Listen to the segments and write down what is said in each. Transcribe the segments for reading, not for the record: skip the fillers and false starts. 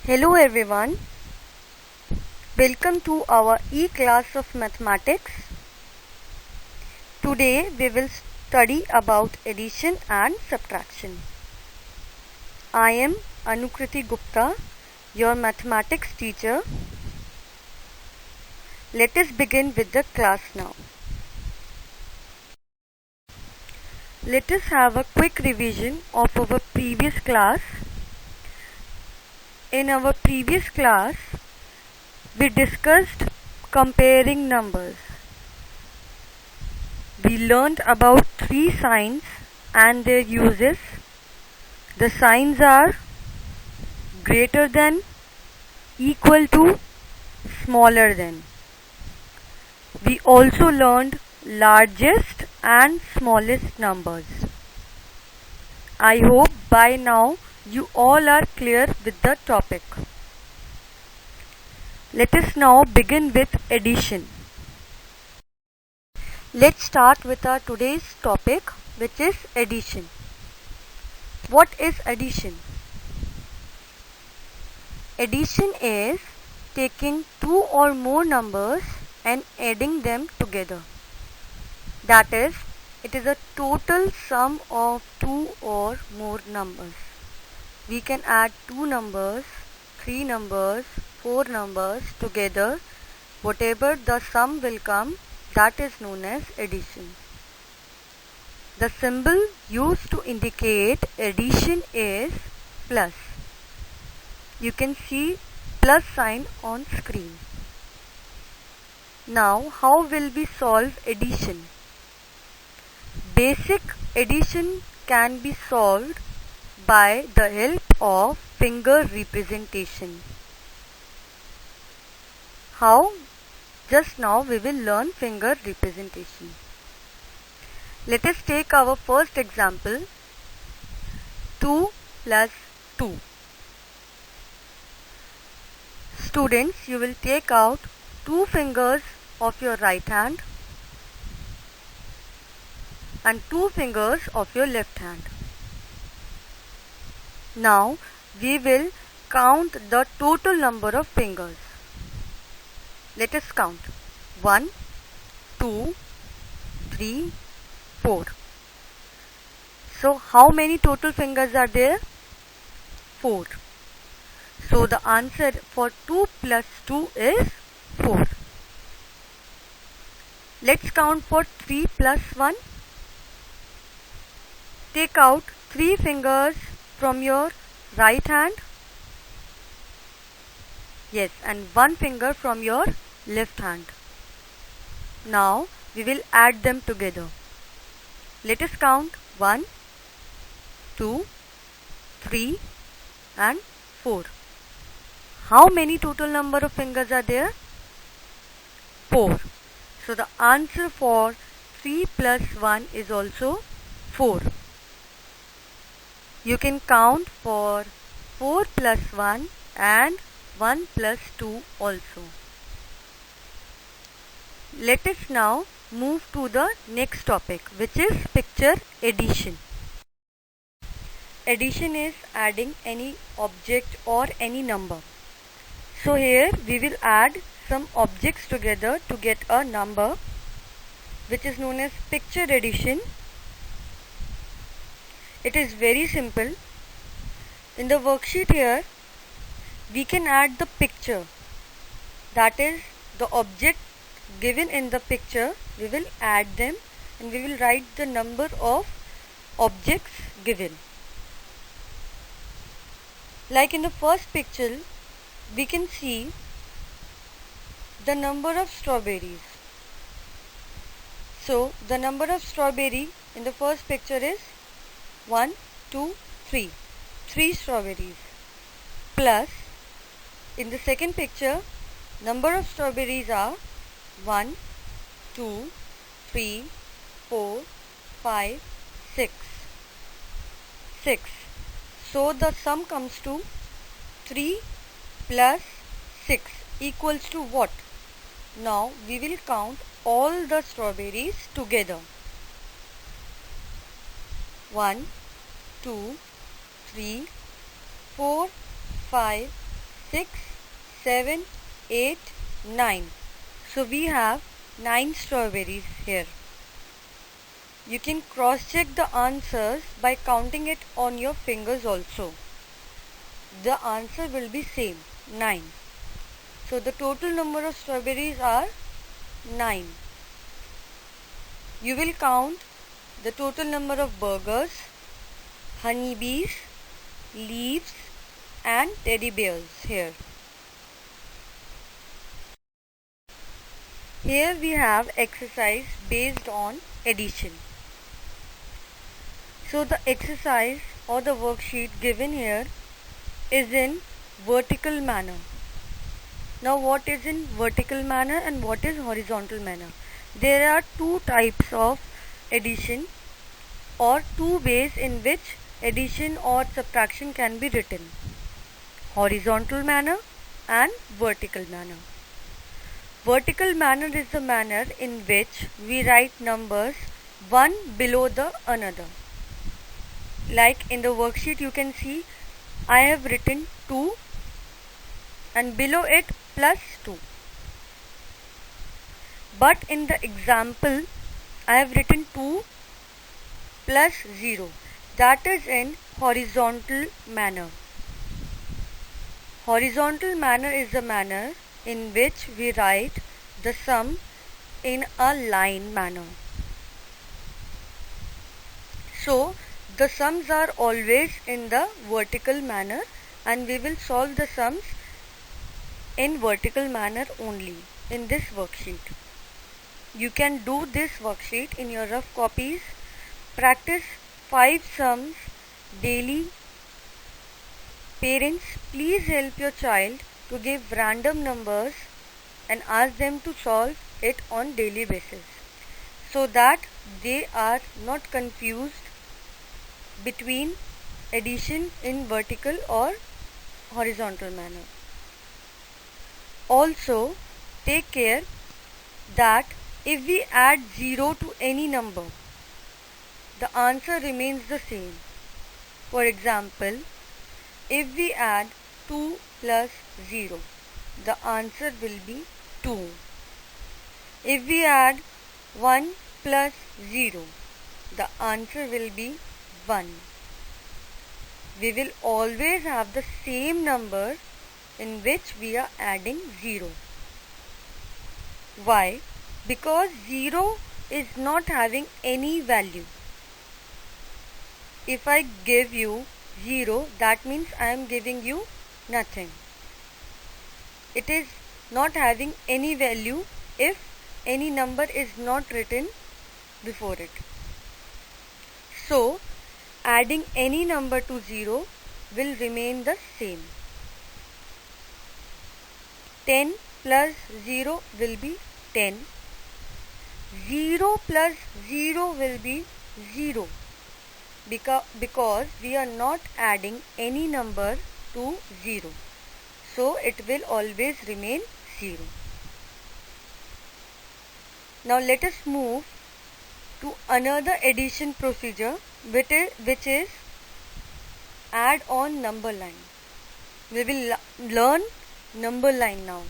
Hello everyone, welcome to our e-class of mathematics. Today we will study about addition and subtraction. I am Anukriti Gupta, your mathematics teacher. Let us begin with the class now. Let us have a quick revision of our previous class. In our previous class, we discussed comparing numbers. We learned about three signs and their uses. The signs are greater than, equal to, smaller than. We also learned largest and smallest numbers. I hope by now you all are clear with the topic. Let us now begin with addition. Let's start with our today's topic, which is addition. What is addition? Addition is taking two or more numbers and adding them together. That is, it is a total sum of two or more numbers. We can add two numbers, three numbers, four numbers together. Whatever the sum will come, that is known as addition. The symbol used to indicate addition is plus. You can see plus sign on screen. Now, how will we solve addition? Basic addition can be solved by the help of finger representation. How? Just now we will learn finger representation. Let us take our first example, 2 plus 2. Students, you will take out two fingers of your right hand and two fingers of your left hand. Now we will count the total number of fingers. Let us count 1, 2, 3, 4. So how many total fingers are there? 4. So the answer for 2 plus 2 is 4. Let's count for 3 plus 1. Take out 3 fingers from your right hand. Yes, and 1 finger from your left hand. Now we will add them together. Let us count 1, 2, 3 and 4. How many total number of fingers are there? 4. So the answer for 3 plus 1 is also 4. You can count for 4 plus 1 and 1 plus 2 also. Let us now move to the next topic, which is picture addition. Addition is adding any object or any number. So here we will add some objects together to get a number, which is known as picture addition. It is very simple. In the worksheet here, we can add the picture. That is, the object given in the picture, we will add them and we will write the number of objects given. Like in the first picture, we can see the number of strawberries. So the number of strawberry in the first picture is 1, 2, 3. 3 strawberries. Plus, in the second picture, number of strawberries are 1, 2, 3, 4, 5, 6. 6. So the sum comes to 3 plus 6 equals to what? Now we will count all the strawberries together. 1, 2, 3, 4, 5, 6, 7, 8, 9. So we have 9 strawberries here. You can cross-check the answers by counting it on your fingers also. The answer will be same, 9. So the total number of strawberries are 9. You will count the total number of burgers, honeybees, leaves and teddy bears here. Here we have exercise based on addition. So the exercise or the worksheet given here is in vertical manner. Now what is in vertical manner and what is horizontal manner? There are two types of addition or two ways in which addition or subtraction can be written. Horizontal manner and vertical manner. Vertical manner is the manner in which we write numbers one below the another. Like in the worksheet you can see I have written 2 and below it plus 2. But in the example I have written 2 plus 0. That is in horizontal manner. Horizontal manner is the manner in which we write the sum in a line manner. So the sums are always in the vertical manner and we will solve the sums in vertical manner only in this worksheet. You can do this worksheet in your rough copies. Practice 5 sums daily. Parents, please help your child to give random numbers and ask them to solve it on daily basis so that they are not confused between addition in vertical or horizontal manner. Also, take care that if we add 0 to any number, the answer remains the same. For example, if we add 2 plus 0, the answer will be 2. If we add 1 plus 0, the answer will be 1. We will always have the same number in which we are adding 0. Why? Because 0 is not having any value. If I give you 0, that means I am giving you nothing. It is not having any value if any number is not written before it. So, adding any number to 0 will remain the same. 10 plus 0 will be 10. 0 plus 0 will be 0 because we are not adding any number to 0. So it will always remain 0. Now let us move to another addition procedure which is add on number line. We will learn number line now.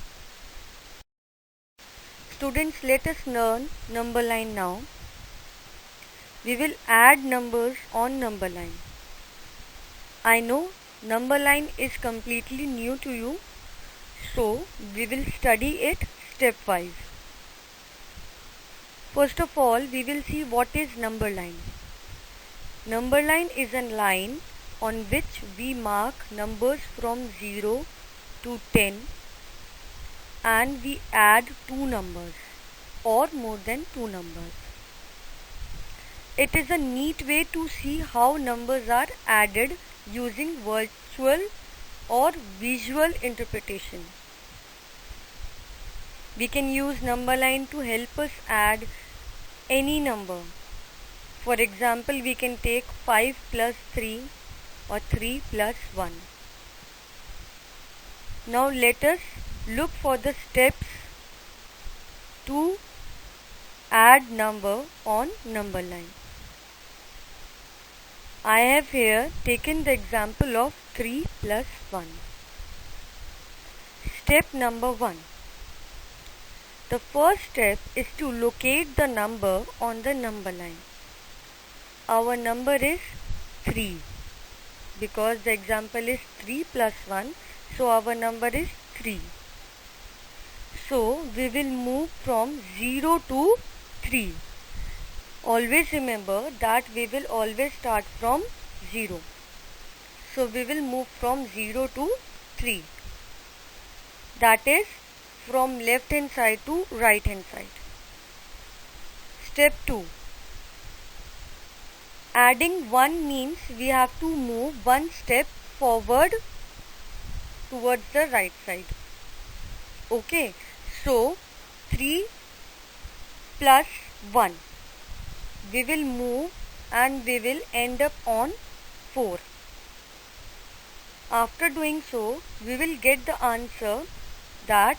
Students, let us learn number line now. We will add numbers on number line. I know number line is completely new to you, so we will study it stepwise. First of all, we will see what is number line. Number line is a line on which we mark numbers from 0 to 10 and we add 2 numbers or more than 2 numbers. It is a neat way to see how numbers are added using virtual or visual interpretation. We can use number line to help us add any number. For example, we can take 5 plus 3 or 3 plus 1. Now let us look for the steps to add number on number line. I have here taken the example of 3 plus 1. Step number 1. The first step is to locate the number on the number line. Our number is 3 because the example is 3 plus 1, so our number is 3. So we will move from 0 to 3. Always remember that we will always start from 0. So we will move from 0 to 3. That is from left hand side to right hand side. Step 2. Adding 1 means we have to move 1 step forward towards the right side. Okay, so 3 plus 1. We will move and we will end up on 4. After doing so, we will get the answer that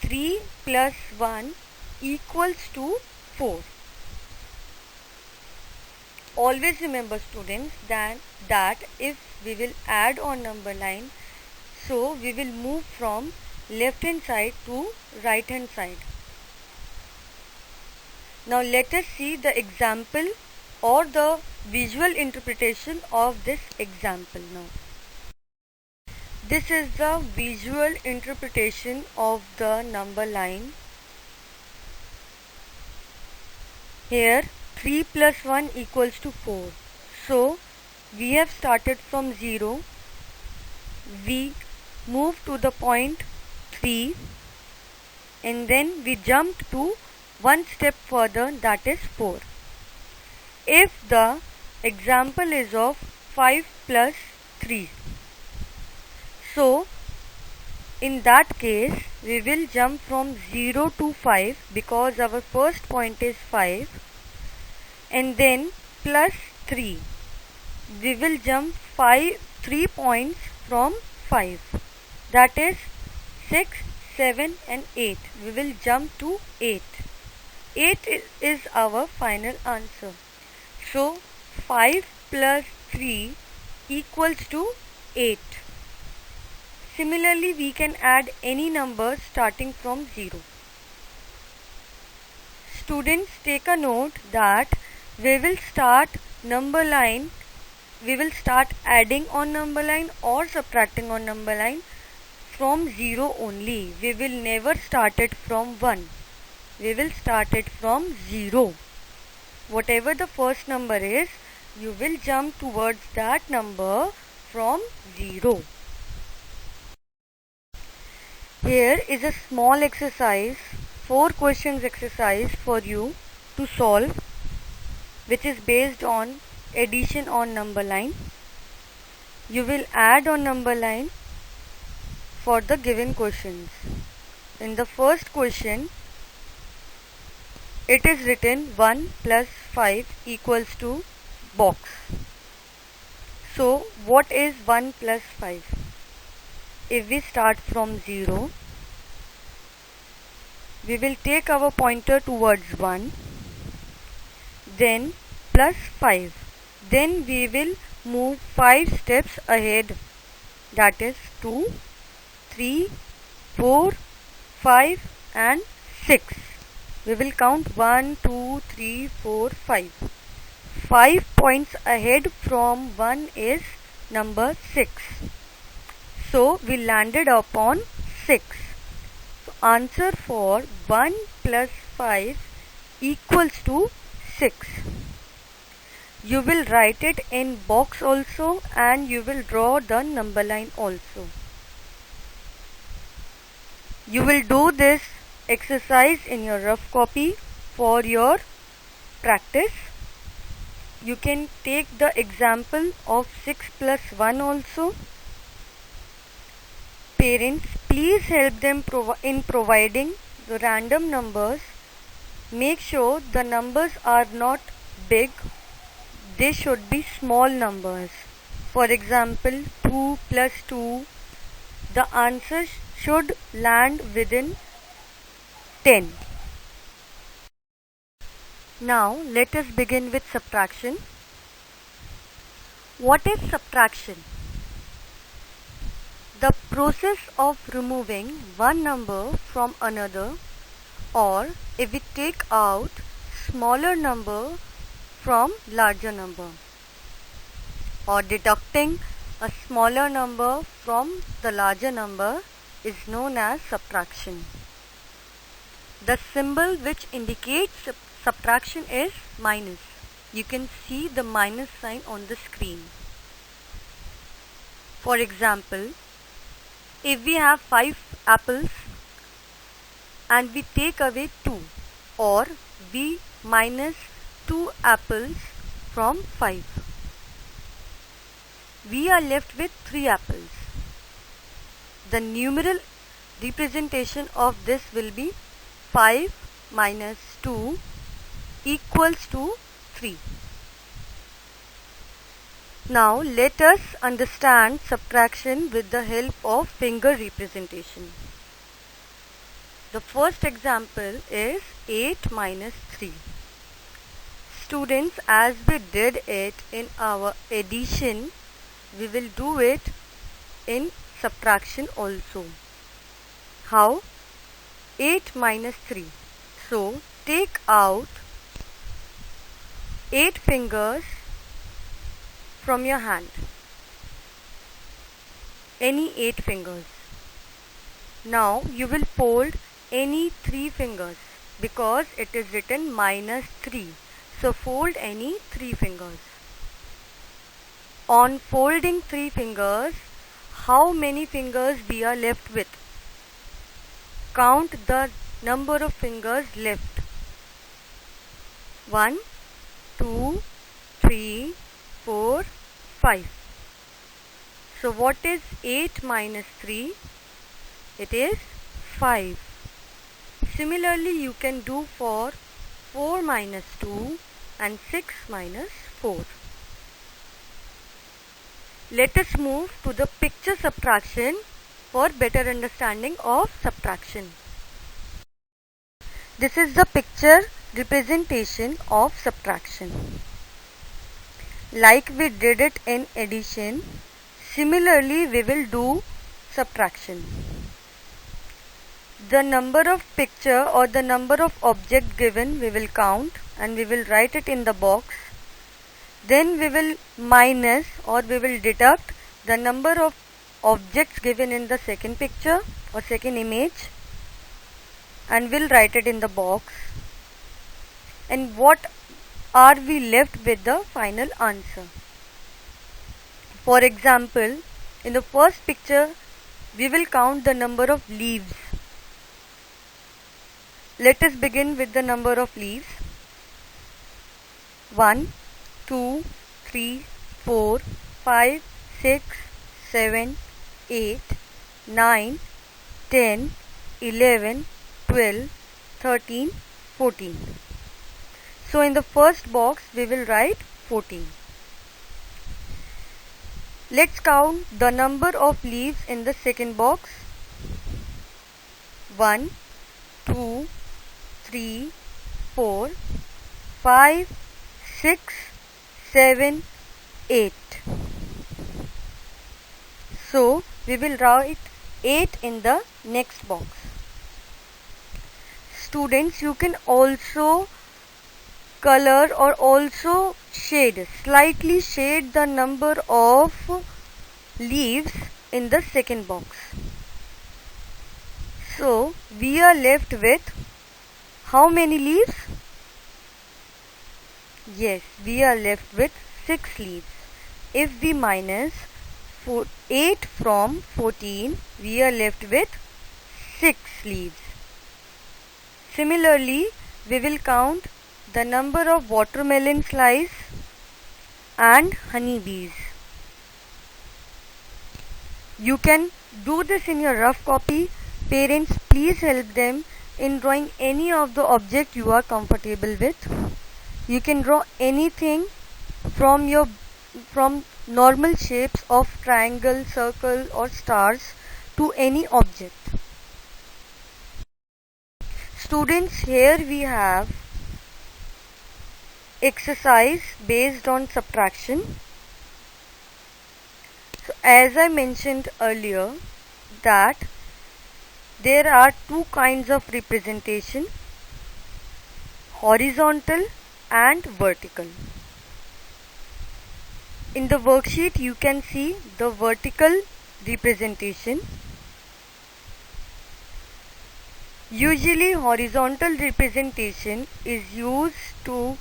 3 plus 1 equals to 4. Always remember students that if we will add on number line, so we will move from left hand side to right hand side. Now let us see the example or the visual interpretation of this example now. This is the visual interpretation of the number line. Here 3 plus 1 equals to 4. So we have started from 0. We move to the point 3 and then we jumped to 1 step further, that is 4. If the example is of 5 plus 3, so in that case we will jump from 0 to 5 because our first point is 5, and then plus 3. We will jump 3 points from 5, that is 6, 7 and 8. We will jump to 8. 8 is our final answer. So 5 plus 3 equals to 8. Similarly, we can add any number starting from 0. Students, take a note that we will start adding on number line or subtracting on number line from 0 only. We will never start it from 1. We will start it from 0. Whatever the first number is, you will jump towards that number from 0. Here is a small exercise, 4 questions exercise for you to solve, which is based on addition on number line. You will add on number line for the given questions. In the first question, it is written 1 plus 5 equals to box. So what is 1 plus 5? If we start from 0, we will take our pointer towards 1, then plus 5. Then we will move 5 steps ahead, that is 2, 3, 4, 5 and 6. We will count 1, 2, 3, 4, 5. 5 points ahead from 1 is number 6. So we landed upon 6. So answer for 1 plus 5 equals to 6. You will write it in box also and you will draw the number line also. You will do this exercise in your rough copy for your practice. You can take the example of 6 plus 1 also. Parents, please help them in providing the random numbers. Make sure the numbers are not big. They should be small numbers. For example, 2 plus 2. The answer should land within 10. Now let us begin with subtraction. What is subtraction? The process of removing one number from another, or if we take out smaller number from larger number, or deducting a smaller number from the larger number, is known as subtraction. The symbol which indicates subtraction is minus. You can see the minus sign on the screen. For example, if we have 5 apples and we take away 2, or we minus 2 apples from 5, we are left with 3 apples. The numeral representation of this will be 5 minus 2 equals to 3. Now let us understand subtraction with the help of finger representation. The first example is 8 minus 3. Students, as we did it in our addition, we will do it in subtraction also. How? 8 minus 3. So take out 8 fingers from your hand. Any 8 fingers. Now you will fold any 3 fingers because it is written minus 3. So fold any 3 fingers. On folding 3 fingers, how many fingers we are left with? Count the number of fingers left. 1, 2, 3, 4, 5. So what is 8 minus 3? It is 5. Similarly, you can do for 4 minus 2 and 6 minus 4. Let us move to the picture subtraction for better understanding of subtraction. This is the picture representation of subtraction. Like we did it in addition, similarly we will do subtraction. The number of picture or the number of object given we will count and we will write it in the box. Then we will minus or we will deduct the number of objects given in the second picture or second image and we'll write it in the box. And what are we left with the final answer? For example, in the first picture we will count the number of leaves. Let us begin with the number of leaves. 1, 2, 3, 4, 5, 6, 7, 8, 9, 10, 11, 12, 13, 14. So in the first box we will write 14. Let's count the number of leaves in the second box. 1, 2, 3, 4, 5, 6, 7, 8. So we will write 8 in the next box. Students, you can also color or also slightly shade the number of leaves in the second box. So we are left with how many leaves? Yes, we are left with 6 leaves. If we minus 8 from 14, we are left with 6 leaves. Similarly, we will count the number of watermelon slices and honeybees. You can do this in your rough copy. Parents, please help them in drawing any of the object you are comfortable with. You can draw anything from normal shapes of triangle, circle or stars to any object. Students, here we have exercise based on subtraction. So as I mentioned earlier that there are two kinds of representation, horizontal and vertical. In the worksheet you can see the vertical representation. Usually horizontal representation is used to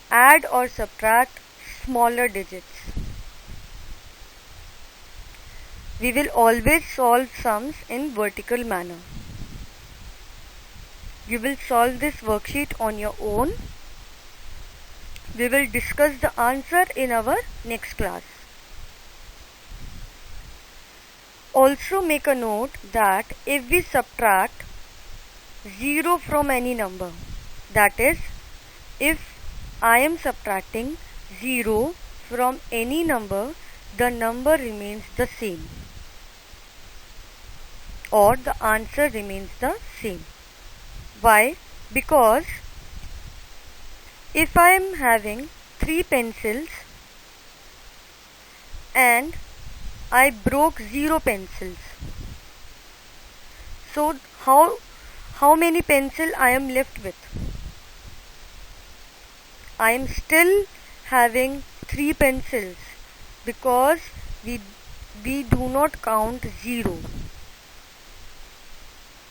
add or subtract smaller digits. We will always solve sums in vertical manner. You will solve this worksheet on your own. We will discuss the answer in our next class. Also make a note that if we subtract 0 from any number, that is, if I am subtracting 0 from any number, the number remains the same, or the answer remains the same. Why? Because if I am having 3 pencils and I broke 0 pencils, so how many pencils I am left with? I am still having 3 pencils because we do not count 0.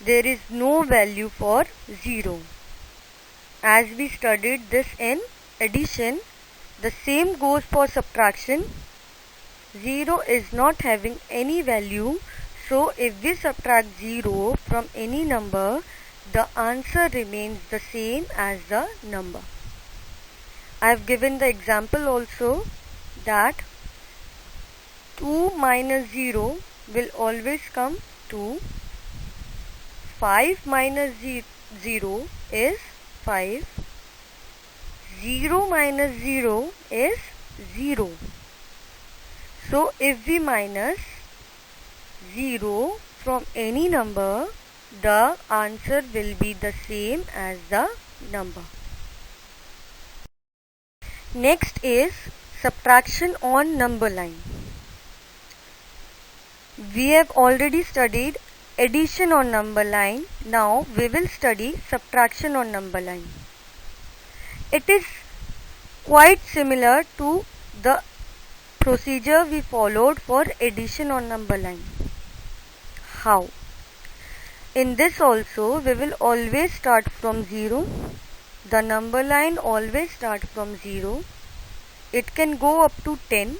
There is no value for 0. As we studied this in addition, the same goes for subtraction. 0 is not having any value, so if we subtract 0 from any number, the answer remains the same as the number. I have given the example also that 2 minus 0 will always come 2. 5 minus 0 is 5. 0 minus 0 is 0. So if we minus 0 from any number, the answer will be the same as the number. Next is subtraction on number line. We have already studied addition on number line. Now we will study subtraction on number line. It is quite similar to the procedure we followed for addition on number line. How? In this also we will always start from 0. The number line always start from 0. It can go up to 10.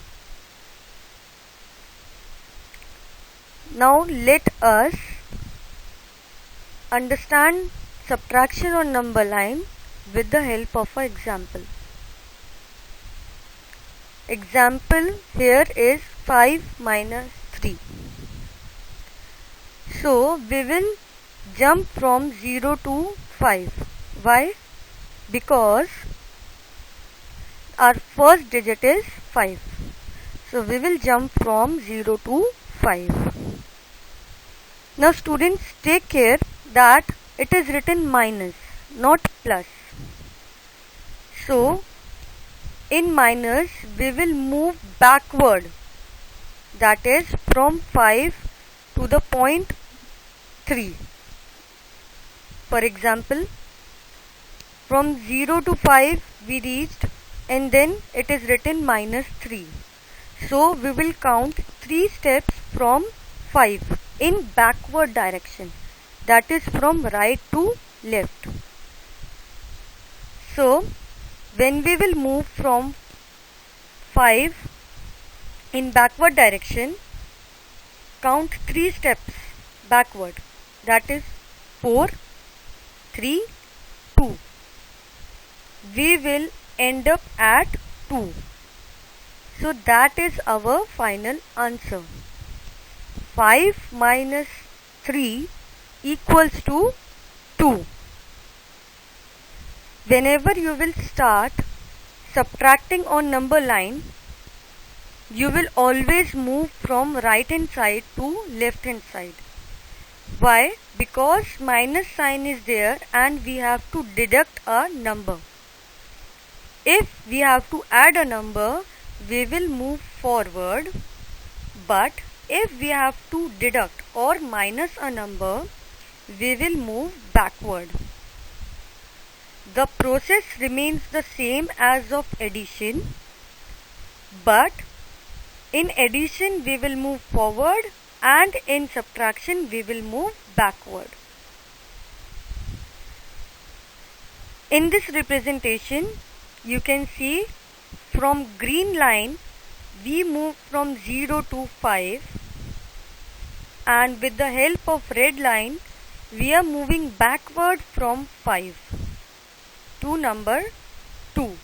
Now let us understand subtraction on number line with the help of an example. Example here is 5 minus 3. So we will jump from 0 to 5. Why? Because our first digit is 5. So we will jump from 0 to 5. Now students, take care that it is written minus, not plus. So in minus we will move backward, that is from 5 to the point 3. For example, from 0 to 5 we reached, and then it is written minus 3. So we will count 3 steps from 5 in backward direction, that is from right to left. So when we will move from 5 in backward direction, count 3 steps backward, that is 4, 3, 2. We will end up at 2. So that is our final answer. 5 minus 3 equals to 2. Whenever you will start subtracting on number line, you will always move from right hand side to left hand side. Why? Because minus sign is there and we have to deduct a number. If we have to add a number, we will move forward But if we have to deduct or minus a number, we will move backward. The process remains the same as of addition, but in addition we will move forward and in subtraction we will move backward. In this representation, you can see from green line we move from 0 to 5, and with the help of red line we are moving backward from 5 to number 2.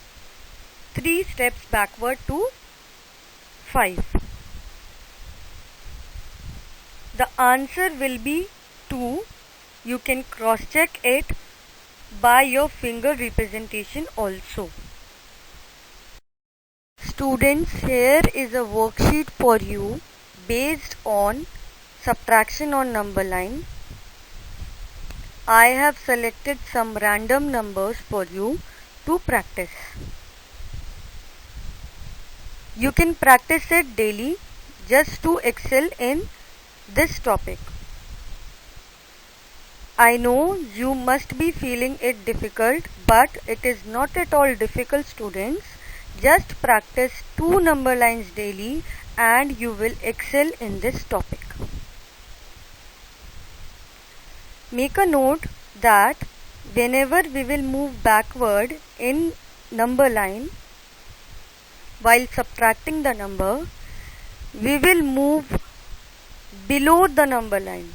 3 steps backward to 5. The answer will be 2. You can cross check it by your finger representation also. Students, here is a worksheet for you based on subtraction on number line. I have selected some random numbers for you to practice. You can practice it daily just to excel in this topic. I know you must be feeling it difficult, but it is not at all difficult, students. Just practice 2 number lines daily and you will excel in this topic. Make a note that whenever we will move backward in number line, while subtracting the number, we will move below the number line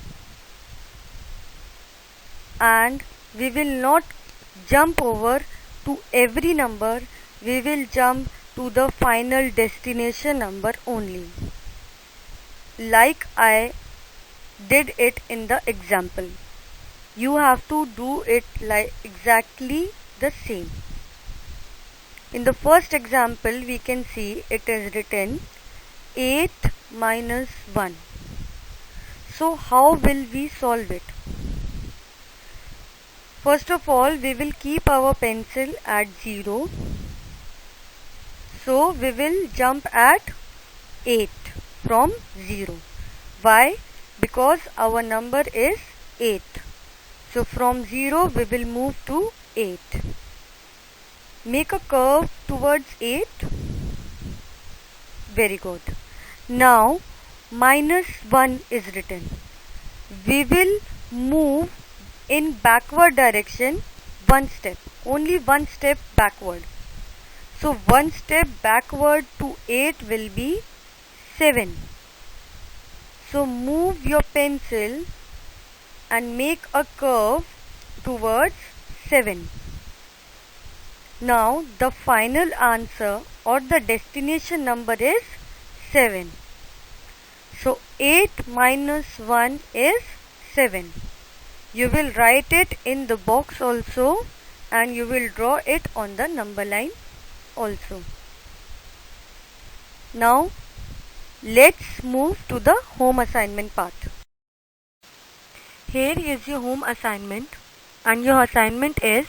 and we will not jump over to every number. We will jump to the final destination number only, like I did it in the example. You have to do it like exactly the same. In the first example, we can see it is written 8 minus 1. So how will we solve it? First of all, we will keep our pencil at 0. So we will jump at 8 from 0. Why? Because our number is 8. So from 0 we will move to 8. Make a curve towards 8. Very good. Now minus 1 is written. We will move in backward direction one step. Only one step backward. So one step backward to 8 will be 7. So move your pencil and make a curve towards 7. Now the final answer or the destination number is 7. So 8 minus 1 is 7. You will write it in the box also and you will draw it on the number line also. Now let's move to the home assignment part. Here is your home assignment and your assignment is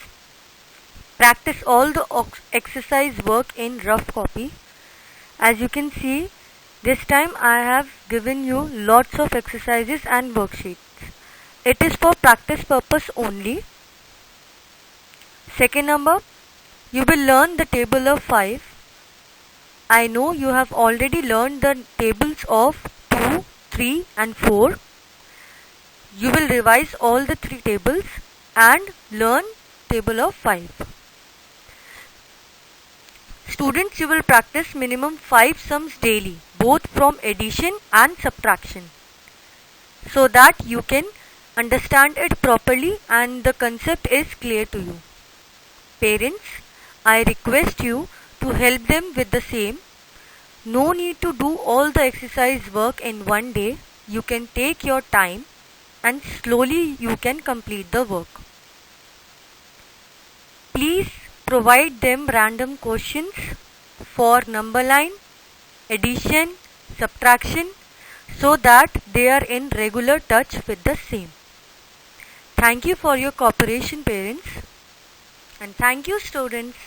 practice all the exercise work in rough copy. As you can see, this time I have given you lots of exercises and worksheets. It is for practice purpose only. Second number, you will learn the table of 5. I know you have already learned the tables of 2, 3 and 4. You will revise all the 3 tables and learn table of 5. Students, you will practice minimum 5 sums daily, both from addition and subtraction, so that you can understand it properly and the concept is clear to you. Parents, I request you to help them with the same. No need to do all the exercise work in one day. You can take your time and slowly you can complete the work. Please provide them random questions for number line, addition, subtraction, so that they are in regular touch with the same. Thank you for your cooperation, parents, and thank you, students.